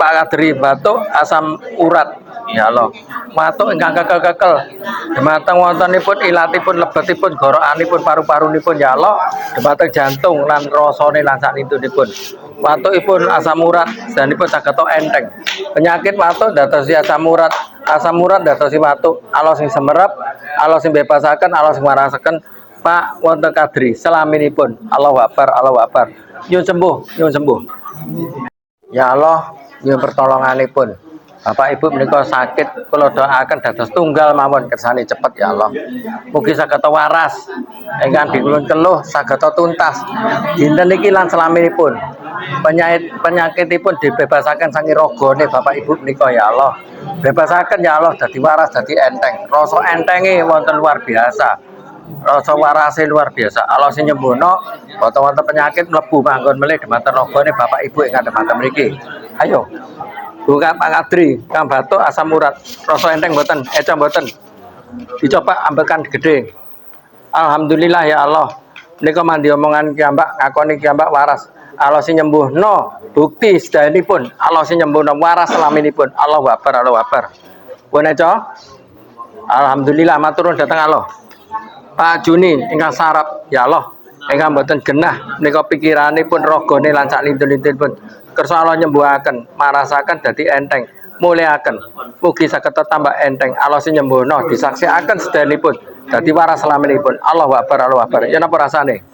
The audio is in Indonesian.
Pak Kadri batuk asam urat ya Allah. Batuk ingkang kekel-kekel. Dumateng wontenipun ilatipun lebetipun gorokanipun paru-parunipun ya Allah. Dumateng jantung lan rasane lan saknindunipun. Watukipun asam urat sedanipun saged enteng. Penyakit watuk dadosi asam urat dadosi watuk. Allah sing semerep, Allah sing bebasaken, Allah sing warasaken Pak wonten Kadri selaminipun. Allahu Akbar, Allahu Akbar. Nyuwun sembuh, nyuwun sembuh. Ya Allah, nyuwun pertolonganipun. Bapak Ibu menika sakit, kula doaken dados tunggal mawon kersane cepet ya Allah. Mugi saged waras, ingkang dikulun keluh saged tuntas. Dinten niki lan selaminipun. Penyakitipun dibebasaken saking ragane Bapak Ibu menika ya Allah. Bebasaken ya Allah dadi waras, dadi enteng. Rasa entenge wonten luar biasa. Rasa warase luar biasa. Allah sing nyembuhno, boten wonten penyakit mlebu manggon melih dhumateng ragane Bapak Ibu ingkang dhumateng mriki. Ayo. Buka Pak Kadri, kang batuk asam urat, rasa enteng mboten, eca mboten. Dicoba ambekan gede. Alhamdulillah ya Allah. Nika mandi omongan kiambak, ngakoni kiambak waras. Allah sing nyembuhno, bukti sedayanipun. Allah sing nyembuhno waras selaminipun. Allahu Akbar, Allahu Akbar. Pun eca. Alhamdulillah matur dhateng Allah. Pak Juni ingkang sarap ya Allah. Ingkang mboten genah nika pikiranipun ragane lan saklintunipun. Kersa Allah nyembuhaken, marasaken dadi enteng, muliaken. Mugi saged tambah enteng. Allah sing nyembuhno disaksiaken sedayanipun dadi waras selaminipun. Allahu Akbar, Allahu Akbar. Ya napa rasane?